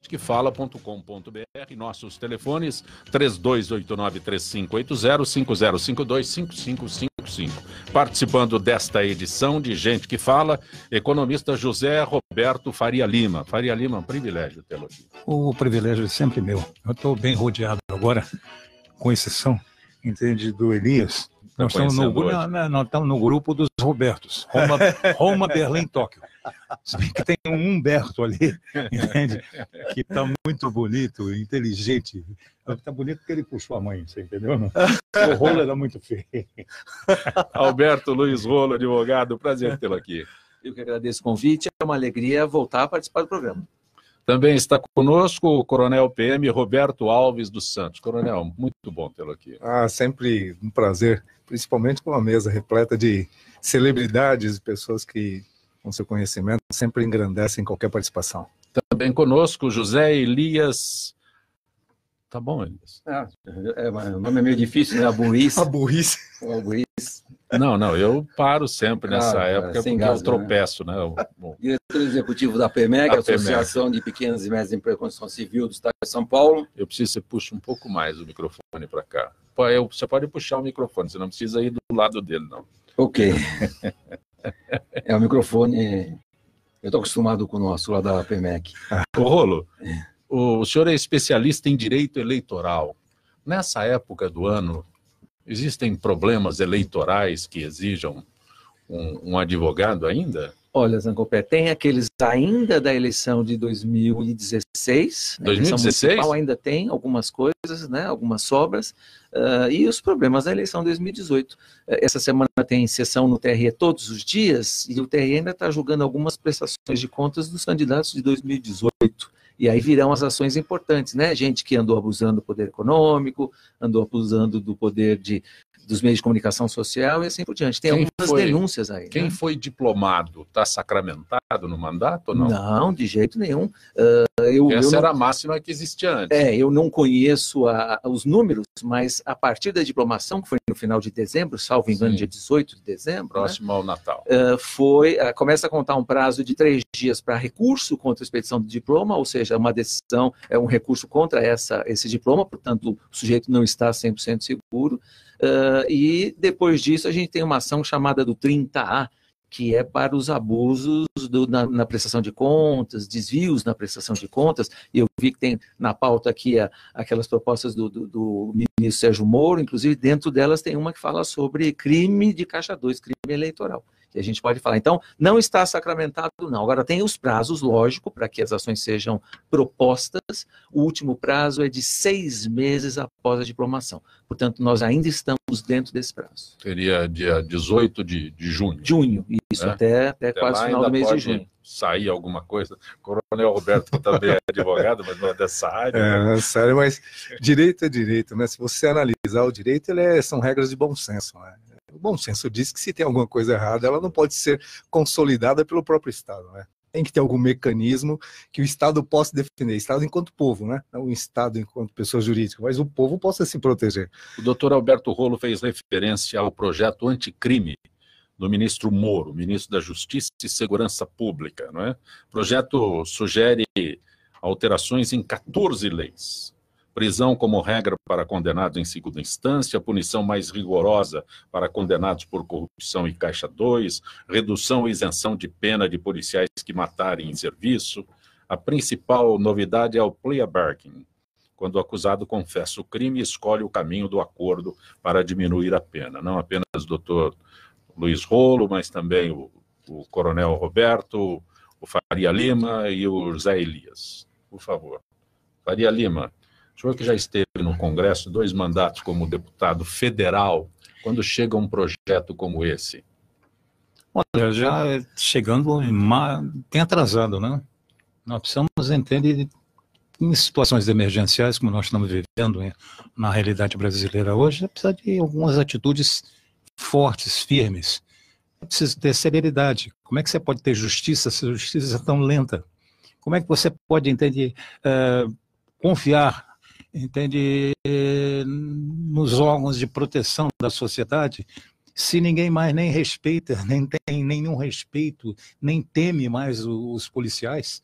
quefala.com.br, nossos telefones 3289-3580, 5052-5555. Participando desta edição de Gente que Fala, economista José Roberto Faria Lima. Faria Lima, é um privilégio tê-lo aqui. O privilégio é sempre meu. Eu estou bem rodeado agora, com exceção, entende, do Elias. Nós estamos no grupo dos Robertos. Roma, Berlim, Tóquio. Se bem que tem um Humberto ali, entende? Que está muito bonito, inteligente. Está bonito porque ele puxou a mãe, você entendeu? Não? O rolo era muito feio. Alberto Luiz Rolo, advogado, prazer tê-lo aqui. Eu que agradeço o convite, é uma alegria voltar a participar do programa. Também está conosco o Coronel PM Roberto Alves dos Santos. Coronel, muito bom tê-lo aqui. Sempre um prazer, principalmente com uma mesa repleta de celebridades e pessoas que, com seu conhecimento, sempre engrandecem qualquer participação. Também conosco José Elias. Tá bom, Elias? O nome é meio difícil, né? A burrice. Não, eu paro sempre nessa época porque eu tropeço, né? Diretor executivo da PEMEG, Associação de Pequenas e Médias Empresas de Construção Civil do Estado de São Paulo. Eu preciso que você puxe um pouco mais o microfone para cá. Você pode puxar o microfone, você não precisa ir do lado dele, não. Ok. O microfone, eu estou acostumado com o nosso lá da PEMEG. Ô Rolo, o senhor é especialista em direito eleitoral. Nessa época do ano, existem problemas eleitorais que exijam um advogado ainda? Olha, Zancopé, tem aqueles ainda da eleição de 2016. 2016? Ainda tem algumas coisas, né, algumas sobras, e os problemas da eleição de 2018. Essa semana tem sessão no TRE todos os dias, e o TRE ainda está julgando algumas prestações de contas dos candidatos de 2018. E aí virão as ações importantes, né? Gente que andou abusando do poder econômico, andou abusando do poder dos meios de comunicação social e assim por diante. Tem algumas denúncias aí. Quem foi diplomado está sacramentado no mandato ou não? Não, de jeito nenhum. Essa era a máxima que existia antes. Eu não conheço os números, mas a partir da diplomação, que foi no final de dezembro, salvo engano, dia 18 de dezembro. Próximo ao Natal. Começa a contar um prazo de 3 dias para recurso contra a expedição do diploma, ou seja, uma decisão, um recurso contra esse diploma, portanto, o sujeito não está 100% seguro. E depois disso a gente tem uma ação chamada do 30A, que é para os abusos na prestação de contas, desvios na prestação de contas. E eu vi que tem na pauta aqui aquelas propostas do ministro Sérgio Moro, inclusive dentro delas tem uma que fala sobre crime de Caixa 2, crime eleitoral. Que a gente pode falar. Então, não está sacramentado, não. Agora, tem os prazos, lógico, para que as ações sejam propostas. O último prazo é de 6 meses após a diplomação. Portanto, nós ainda estamos dentro desse prazo. Seria dia 18 de junho. Junho, isso, até quase o final do mês de junho. Sair alguma coisa. O Coronel Roberto também é advogado, mas não é dessa área. Sério, mas direito é direito, né? Se você analisar o direito, são regras de bom senso, né? O bom senso diz que se tem alguma coisa errada, ela não pode ser consolidada pelo próprio Estado, né? Tem que ter algum mecanismo que o Estado possa defender. Estado enquanto povo, né? Não o Estado enquanto pessoa jurídica, mas o povo possa se proteger. O doutor Alberto Rolo fez referência ao projeto anticrime do ministro Moro, ministro da Justiça e Segurança Pública, não é? O projeto sugere alterações em 14 leis. Prisão como regra para condenados em segunda instância, punição mais rigorosa para condenados por corrupção e Caixa 2, redução e isenção de pena de policiais que matarem em serviço. A principal novidade é o plea bargain, quando o acusado confessa o crime e escolhe o caminho do acordo para diminuir a pena. Não apenas o doutor Luiz Rolo, mas também o Coronel Roberto, o Faria Lima e o José Elias. Por favor. Faria Lima, o senhor que já esteve no Congresso 2 mandatos como deputado federal, quando chega um projeto como esse? Olha, já chegando, tem atrasado, né? Nós precisamos entender, em situações emergenciais, como nós estamos vivendo na realidade brasileira hoje, precisa de algumas atitudes fortes, firmes. É preciso ter celeridade. Como é que você pode ter justiça se a justiça é tão lenta? Como é que você pode confiar entende, nos órgãos de proteção da sociedade, se ninguém mais nem respeita, nem tem nenhum respeito, nem teme mais os policiais,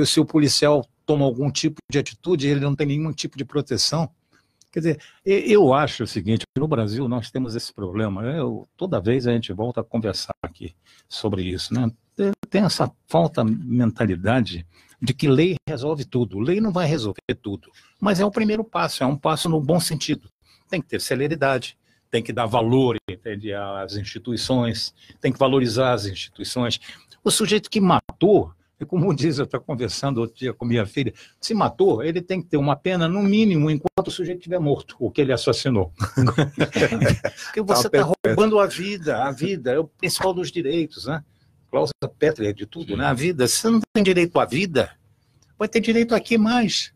se o policial toma algum tipo de atitude, ele não tem nenhum tipo de proteção. Quer dizer, eu acho o seguinte, no Brasil nós temos esse problema, toda vez a gente volta a conversar aqui sobre isso, né? Tem essa falta de mentalidade de que lei resolve tudo. Lei não vai resolver tudo, mas é o primeiro passo, é um passo no bom sentido. Tem que ter celeridade, tem que dar valor, entende, às instituições, tem que valorizar as instituições. O sujeito que matou, como diz, eu estava conversando outro dia com minha filha, se matou, ele tem que ter uma pena no mínimo enquanto o sujeito estiver morto, o que ele assassinou. Porque você está roubando a vida é o principal dos direitos, né? Cláusula pétrea de tudo, né? A vida, se você não tem direito à vida, vai ter direito aqui mais.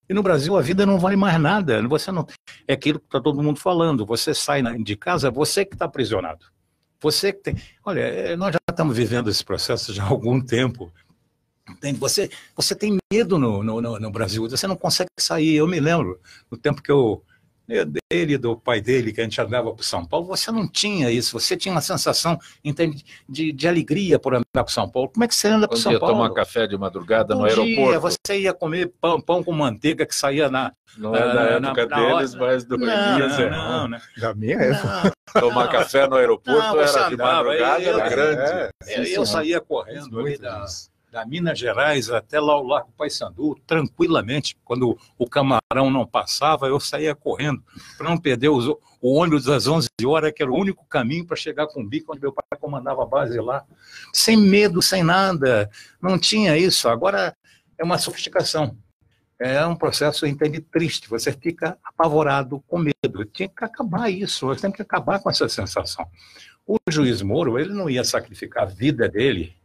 E no Brasil a vida não vale mais nada. Você não, é aquilo que está todo mundo falando, você sai de casa, você que está aprisionado. Você que tem... Olha, nós já estamos vivendo esse processo já há algum tempo. Você tem medo no Brasil, você não consegue sair. Eu me lembro, no tempo que dele e do pai dele, que a gente andava para São Paulo, você não tinha isso, você tinha uma sensação de alegria por andar para São Paulo. Como é que você anda para São Paulo? Tomar café de madrugada no aeroporto. Você ia comer pão com manteiga que saía Não é da época deles, mas do Elias é. Não. Da minha época. Tomar café no aeroporto era de madrugada, era grande. Eu saía correndo ali da Minas Gerais até lá o Largo Paissandu, tranquilamente. Quando o camarão não passava, eu saía correndo para não perder o ônibus das 11 horas, que era o único caminho para chegar com o bico, onde meu pai comandava a base lá. Sem medo, sem nada. Não tinha isso. Agora é uma sofisticação. É um processo, entende, triste. Você fica apavorado, com medo. Tinha que acabar isso. Você tem que acabar com essa sensação. O juiz Moro, ele não ia sacrificar a vida dele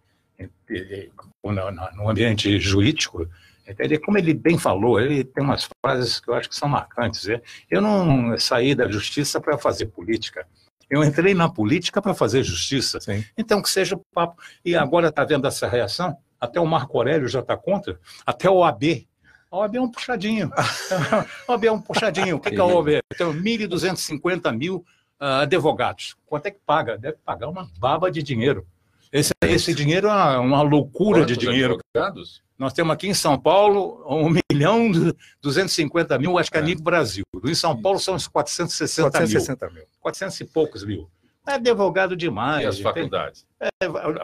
no ambiente jurídico, entende? Como ele bem falou, ele tem umas frases que eu acho que são marcantes. Eu não saí da justiça para fazer política, eu entrei na política para fazer justiça. Sim. Então que seja o papo. E agora está vendo essa reação? Até o Marco Aurélio já está contra, até o OAB. A OAB é um puxadinho. A OAB é um puxadinho. O que é a OAB? Tem 1.250 advogados. Quanto é que paga? Deve pagar uma baba de dinheiro. Esse dinheiro é uma loucura de dinheiro. Advogados? Nós temos aqui em São Paulo 1.250.000, acho que é nível Brasil. Em São Paulo são uns 460 mil. 400 e poucos mil. É advogado demais. E as faculdades?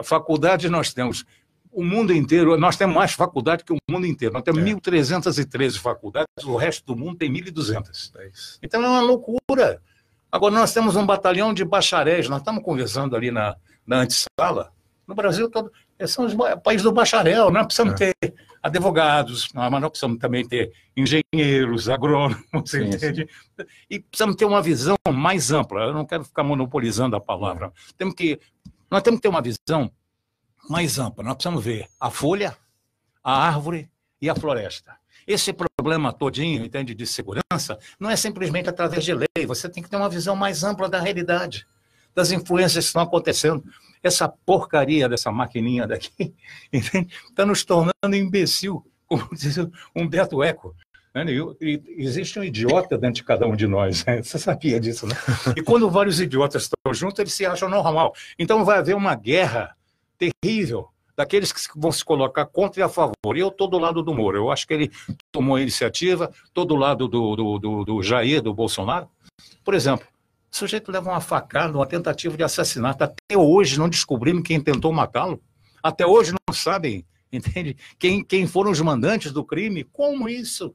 Faculdade nós temos o mundo inteiro, nós temos mais faculdade que o mundo inteiro. Nós temos 1.313 faculdades, o resto do mundo tem 1.200. Então é uma loucura. Agora nós temos um batalhão de bacharéis, nós estamos conversando ali na antessala. No Brasil todo, são os países do bacharel, nós precisamos ter advogados, mas nós precisamos também ter engenheiros, agrônomos, entende? E precisamos ter uma visão mais ampla. Eu não quero ficar monopolizando a palavra. Nós temos que ter uma visão mais ampla. Nós precisamos ver a folha, a árvore e a floresta. Esse problema todinho, entende, de segurança, não é simplesmente através de lei. Você tem que ter uma visão mais ampla da realidade, das influências que estão acontecendo. Essa porcaria dessa maquininha daqui está nos tornando imbecil, como diz Humberto Eco. Existe um idiota dentro de cada um de nós. Né? Você sabia disso, né? E quando vários idiotas estão juntos, eles se acham normal. Então vai haver uma guerra terrível daqueles que vão se colocar contra e a favor. E eu estou do lado do Moro. Eu acho que ele tomou a iniciativa, estou do lado do Jair, do Bolsonaro. Por exemplo, o sujeito leva uma facada, uma tentativa de assassinato. Até hoje não descobrimos quem tentou matá-lo. Até hoje não sabem, entende? Quem foram os mandantes do crime. Como isso?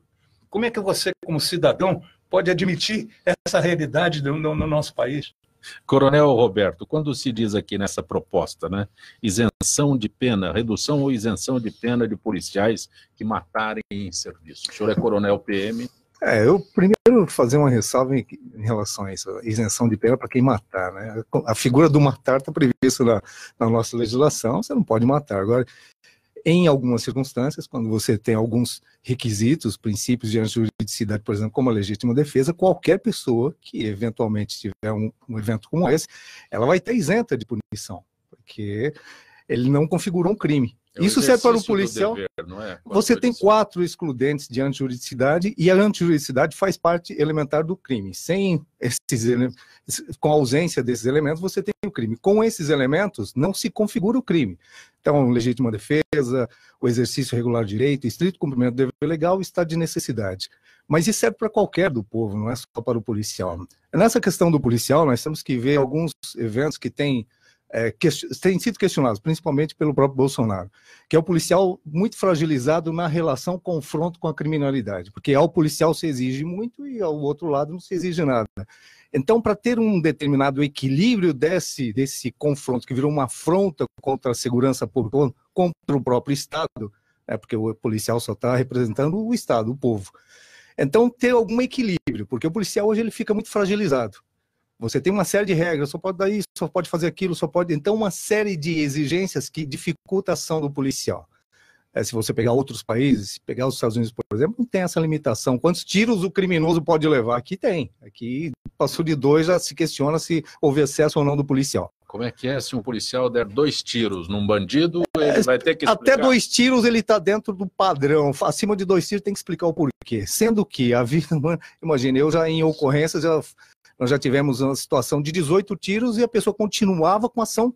Como é que você, como cidadão, pode admitir essa realidade no nosso país? Coronel Roberto, quando se diz aqui nessa proposta, né, isenção de pena, redução ou isenção de pena de policiais que matarem em serviço. O senhor é coronel PM? Eu primeiro fazer uma ressalva em relação a isso, a isenção de pena para quem matar, né? A figura do matar está prevista na nossa legislação, você não pode matar. Agora, em algumas circunstâncias, quando você tem alguns requisitos, princípios de juridicidade, por exemplo, como a legítima defesa, qualquer pessoa que eventualmente tiver um evento como esse, ela vai estar isenta de punição, porque ele não configurou um crime. Isso serve para o policial. Dever, não é? Você tem 4 excludentes de antijuridicidade e a antijuridicidade faz parte elementar do crime. Sem com a ausência desses elementos, você tem o crime. Com esses elementos, não se configura o crime. Então, legítima defesa, o exercício regular de direito, estrito cumprimento do dever legal, estado de necessidade. Mas isso serve para qualquer do povo, não é só para o policial. Nessa questão do policial, nós temos que ver alguns eventos que têm sido questionados, principalmente pelo próprio Bolsonaro, que é o policial muito fragilizado na relação confronto com a criminalidade, porque ao policial se exige muito e ao outro lado não se exige nada. Então, para ter um determinado equilíbrio desse confronto, que virou uma afronta contra a segurança pública, contra o próprio Estado, porque o policial só está representando o Estado, o povo. Então, ter algum equilíbrio, porque o policial hoje ele fica muito fragilizado. Você tem uma série de regras, só pode dar isso, só pode fazer aquilo, só pode... Então, uma série de exigências que dificulta a ação do policial. Se você pegar outros países, se pegar os Estados Unidos, por exemplo, não tem essa limitação. Quantos tiros o criminoso pode levar? Aqui tem. Aqui passou de 2, já se questiona se houve excesso ou não do policial. Como é que é? Se um policial der 2 tiros num bandido, ele vai ter que explicar. Até 2 tiros ele está dentro do padrão. Acima de 2 tiros tem que explicar o porquê. Sendo que a vida... Imagina, eu já em ocorrências... Nós já tivemos uma situação de 18 tiros e a pessoa continuava com ação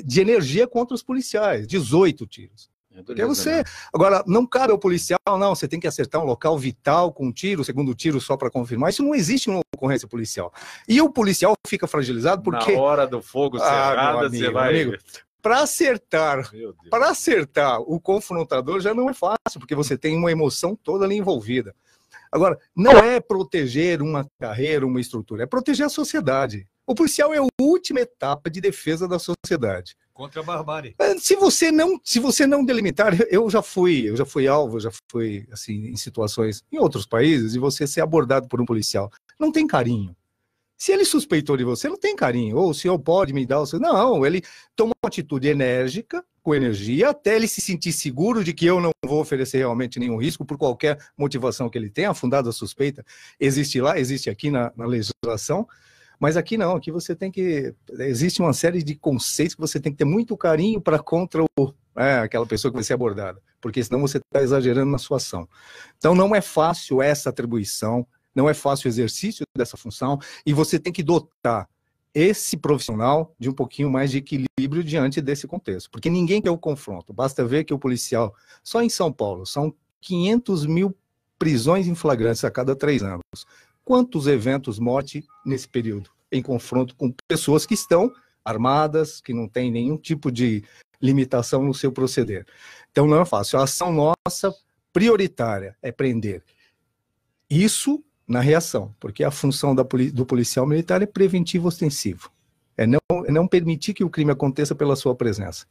de energia contra os policiais. 18 tiros. Porque você... Agora, não cabe ao policial, não, você tem que acertar um local vital com um tiro, segundo tiro só para confirmar. Isso não existe em uma ocorrência policial. E o policial fica fragilizado porque... Na hora do fogo cerrado, você vai... Para acertar o confrontador já não é fácil, porque você tem uma emoção toda ali envolvida. Agora, não é proteger uma carreira, uma estrutura, é proteger a sociedade. O policial é a última etapa de defesa da sociedade. Contra a barbárie. Se você não delimitar, eu já fui alvo, já fui assim, em situações em outros países, e você ser abordado por um policial. Não tem carinho. Se ele suspeitou de você, não tem carinho. Ou o senhor pode me dar o seu... Não, ele toma uma atitude enérgica, com energia, até ele se sentir seguro de que eu não vou oferecer realmente nenhum risco por qualquer motivação que ele tenha. A fundada suspeita existe lá, existe aqui na legislação, mas aqui não. Aqui você tem que... Existe uma série de conceitos que você tem que ter muito carinho para contra aquela pessoa que vai ser abordada, porque senão você está exagerando na sua ação. Então não é fácil essa atribuição, não é fácil o exercício dessa função, e você tem que dotar esse profissional de um pouquinho mais de equilíbrio diante desse contexto, porque ninguém quer o confronto. Basta ver que o policial, só em São Paulo, são 500 mil prisões em flagrantes a cada 3 anos. Quantos eventos morte nesse período, em confronto com pessoas que estão armadas, que não têm nenhum tipo de limitação no seu proceder? Então não é fácil. A ação nossa prioritária é prender. Isso na reação, porque a função do policial militar é preventivo ostensivo. É não permitir que o crime aconteça pela sua presença.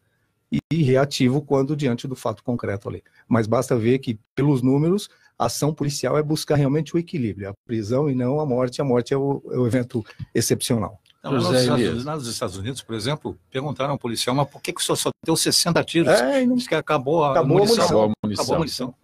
E reativo quando diante do fato concreto ali. Mas basta ver que, pelos números, a ação policial é buscar realmente o equilíbrio, a prisão e não a morte. A morte é o evento excepcional. Não, nos Estados Unidos, por exemplo, perguntaram ao policial, mas por que o senhor só deu 60 tiros? Diz que acabou a munição. Acabou a munição.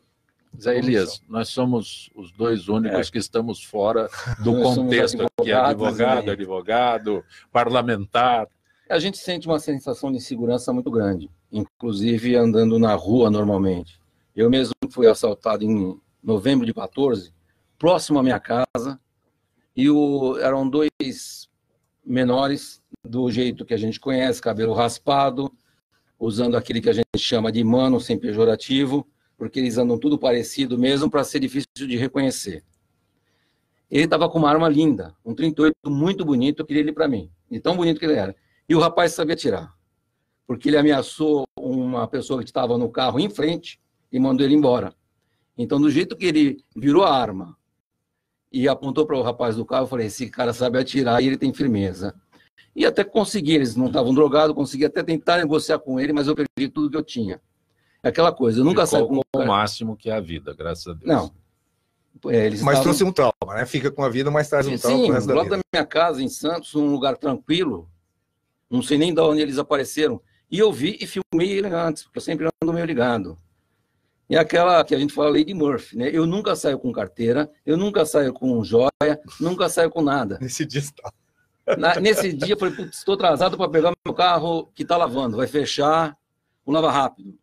Zé Elias, nós somos os 2 únicos que estamos fora do contexto aqui, advogado, parlamentar. A gente sente uma sensação de segurança muito grande, inclusive andando na rua normalmente. Eu mesmo fui assaltado em novembro de 14, próximo à minha casa, e eram 2 menores, do jeito que a gente conhece, cabelo raspado, usando aquele que a gente chama de mano, sem pejorativo, porque eles andam tudo parecido mesmo, para ser difícil de reconhecer. Ele estava com uma arma linda, um 38 muito bonito, eu queria ele para mim, de tão bonito que ele era. E o rapaz sabia atirar, porque ele ameaçou uma pessoa que estava no carro em frente e mandou ele embora. Então, do jeito que ele virou a arma e apontou para o rapaz do carro, eu falei, esse cara sabe atirar e ele tem firmeza. E até consegui, eles não estavam drogados, consegui até tentar negociar com ele, mas eu perdi tudo que eu tinha. Aquela coisa, eu nunca saio com o máximo que é a vida, graças a Deus. Não. Mas trouxe um trauma, né? Fica com a vida, mas traz um trauma pro resto da vida. Sim, da minha casa, em Santos, um lugar tranquilo, não sei nem de onde eles apareceram, e eu vi e filmei ele antes, porque eu sempre ando meio ligado. E aquela que a gente fala, lei de Murphy, né? Eu nunca saio com carteira, eu nunca saio com joia, nunca saio com nada. Nesse dia está. Nesse dia, eu falei, estou atrasado para pegar meu carro que está lavando, vai fechar, vou lavar rápido.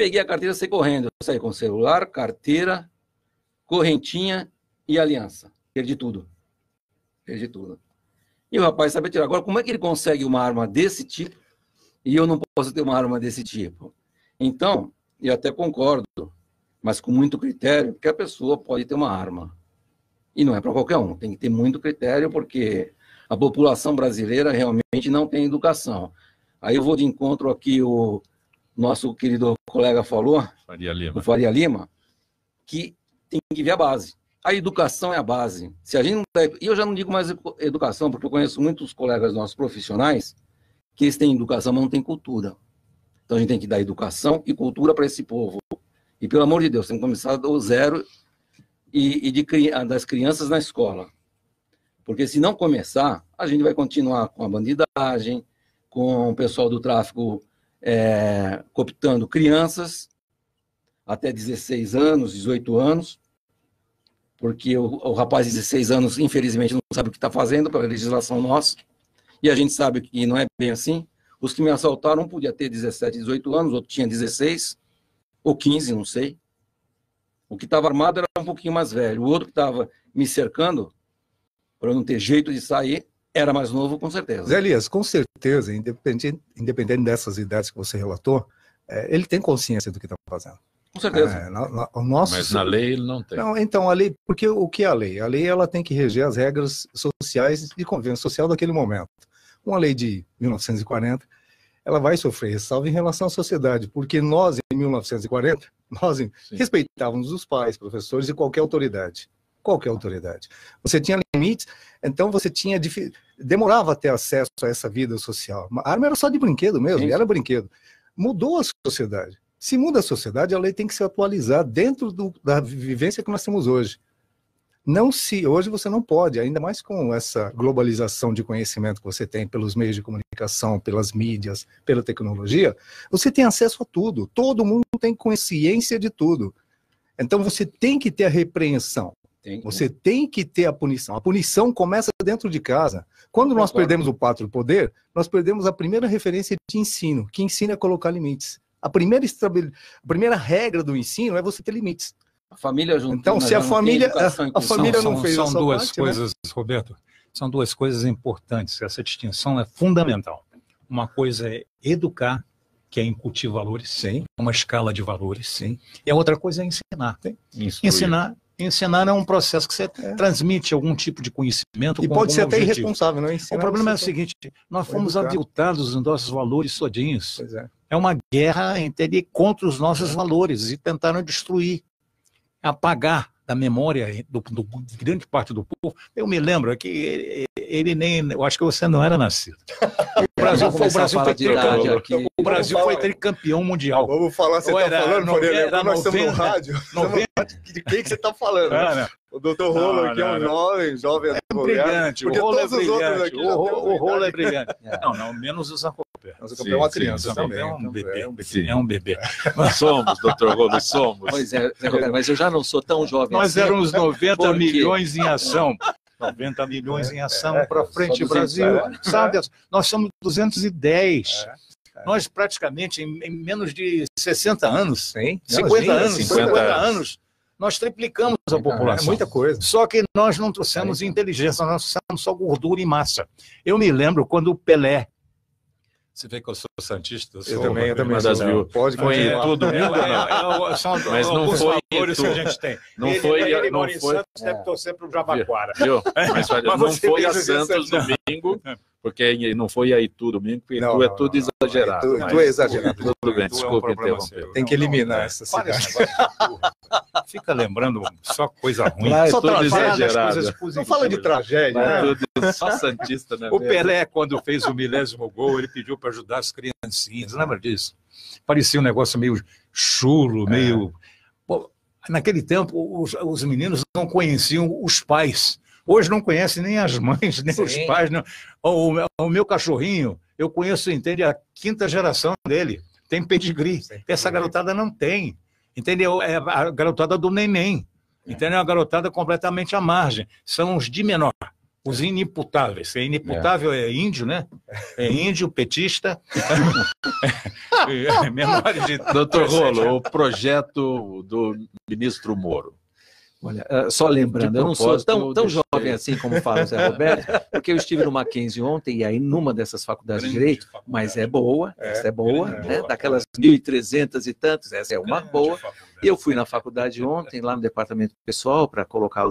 Peguei a carteira e saí correndo. Eu saí com celular, carteira, correntinha e aliança. Perdi tudo. Perdi tudo. E o rapaz sabe atirar. Agora, como é que ele consegue uma arma desse tipo e eu não posso ter uma arma desse tipo? Então, eu até concordo, mas com muito critério, que a pessoa pode ter uma arma. E não é para qualquer um. Tem que ter muito critério, porque a população brasileira realmente não tem educação. Aí eu vou de encontro aqui o nosso querido colega falou, o Faria Lima, que tem que ver a base. A educação é a base. Se a gente não der, e eu já não digo mais educação, porque eu conheço muitos colegas nossos profissionais que eles têm educação, mas não têm cultura. Então a gente tem que dar educação e cultura para esse povo. E pelo amor de Deus, tem que começar do zero das crianças na escola. Porque se não começar, a gente vai continuar com a bandidagem, com o pessoal do tráfico cooptando crianças até 16 anos, 18 anos, porque o rapaz de 16 anos, infelizmente, não sabe o que está fazendo pela legislação nossa, e a gente sabe que não é bem assim. Os que me assaltaram, um podia ter 17, 18 anos, outro tinha 16, ou 15, não sei. O que estava armado era um pouquinho mais velho. O outro que estava me cercando, para eu não ter jeito de sair, era mais novo, com certeza. Zé Elias, com certeza, independente dessas idades que você relatou, ele tem consciência do que está fazendo. Com certeza. Mas na lei ele não tem. Não, então, a lei, porque o que é a lei? A lei ela tem que reger as regras sociais de convivência social daquele momento. Uma lei de 1940, ela vai sofrer ressalva em relação à sociedade, porque nós, em 1940, nós respeitávamos os pais, professores e qualquer autoridade. Qualquer autoridade. Você tinha limites, então você tinha demorava a ter acesso a essa vida social. A arma era só de brinquedo mesmo, era brinquedo. Mudou a sociedade. Se muda a sociedade, a lei tem que se atualizar dentro da vivência que nós temos hoje. Hoje você não pode, ainda mais com essa globalização de conhecimento que você tem pelos meios de comunicação, pelas mídias, pela tecnologia, você tem acesso a tudo. Todo mundo tem consciência de tudo. Então você tem que ter a repreensão. Você tem que ter a punição. A punição começa dentro de casa. Quando nós perdemos o pátrio poder, nós perdemos a primeira referência de ensino, que ensina a colocar limites. A primeira regra do ensino é você ter limites. A família junto. Então, se a família não fez são essa duas parte, coisas, né? Roberto, são duas coisas importantes. Essa distinção é fundamental. Uma coisa é educar, que é incutir valores, sim, uma escala de valores, sim. E a outra coisa é ensinar. Ensinar é um processo que você transmite algum tipo de conhecimento. E pode ser até irresponsável, não é? O problema é o seguinte: nós fomos aviltados nos nossos valores todinhos. Pois é. É uma guerra contra os nossos valores e tentaram destruir, apagar da memória de grande parte do povo. Eu me lembro que eu acho que você não era nascido. O Brasil foi tricampeão mundial. Vamos falar, você está falando, nós estamos no rádio. De quem que você está falando? O doutor Rolo aqui é um jovem brilhante. Porque todos os outros aqui o Rolo é brilhante. Não, menos o Zacopé. O Zacopé é uma criança também. É um bebê. Nós somos, doutor Rolo, somos. Pois é, mas eu já não sou tão jovem assim. Nós éramos 90 milhões em ação. 90 milhões em ação para frente, Brasil. Sabe, nós somos 210. Nós praticamente, em menos de 60 anos, 50 anos, nós triplicamos a população. É muita coisa. Só que nós não trouxemos inteligência, nós trouxemos só gordura e massa. Eu me lembro quando o Pelé... Você vê que eu sou santista? Eu também sou. Pode continuar. Tudo domingo, são mas não foi valores que a gente tem. Não foi. Santos deve torcer para o Jabaquara. Mas não foi a Santos domingo, porque não foi aí tudo domingo, porque tu é tudo exagerado. Tu é exagerado. Tudo bem, desculpa interromper. Tem que eliminar essa cidade. Fica lembrando só coisa ruim. Só tragédia. Não fala de tragédia. Só santista, né? O Pelé, quando fez o 1000º gol, ele pediu para ajudar as criancinhas. Lembra disso? Parecia um negócio meio chulo, meio... Pô, naquele tempo, os meninos não conheciam os pais. Hoje não conhecem nem as mães, nem os pais. Não. O meu cachorrinho, eu conheço, entende, a 5ª geração dele. Tem pedigree. Essa garotada não tem. Entendeu? É a garotada do neném. Entendeu? É uma garotada completamente à margem. São os de menor. Os inimputáveis. Inimputável é índio, né? É índio, petista. Memória de... Doutor Rolo, o projeto do ministro Moro. Olha, só lembrando, eu não sou tão jovem assim como fala o Zé Roberto, porque eu estive no Mackenzie ontem, e aí numa dessas faculdades de Direito, mas é boa, essa é boa, né? Daquelas 1.300 e tantos, essa é uma boa. E eu fui na faculdade ontem, lá no departamento pessoal, para colocar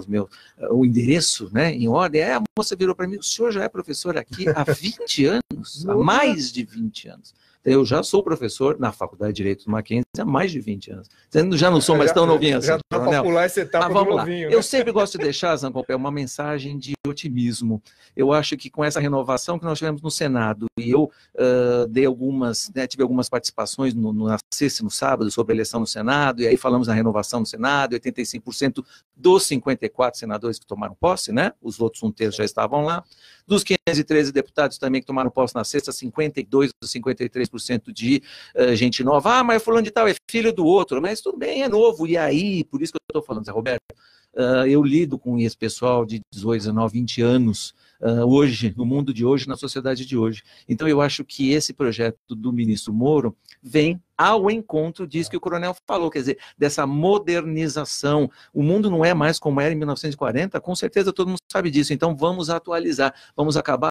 o endereço, né, em ordem. Aí a moça virou para mim: o senhor já é professor aqui há 20 anos, há mais de 20 anos. Eu já sou professor na Faculdade de Direito do Mackenzie há mais de 20 anos. Já não sou mais tão novinho assim. Já dá para pular essa etapa do vamos lá. novinho, né? Eu sempre gosto de deixar, Zancopé, uma mensagem de otimismo. Eu acho que com essa renovação que nós tivemos no Senado, e eu dei tive algumas participações na sexta e no sábado sobre a eleição no Senado, e aí falamos da renovação no Senado, 85% dos 54 senadores que tomaram posse, né? Os outros 1/3 já estavam lá. Dos 513 deputados também que tomaram posse na sexta, 52 ou 53% de gente nova. Ah, mas fulano de tal é filho do outro, mas tudo bem, é novo. E aí, por isso que eu estou falando, Zé Roberto, eu lido com esse pessoal de 18, 19, 20 anos hoje, no mundo de hoje, na sociedade de hoje. Então, eu acho que esse projeto do ministro Moro vem ao encontro disso que o coronel falou, quer dizer, dessa modernização. O mundo não é mais como era em 1940, com certeza todo mundo sabe disso. Então, vamos atualizar, vamos acabar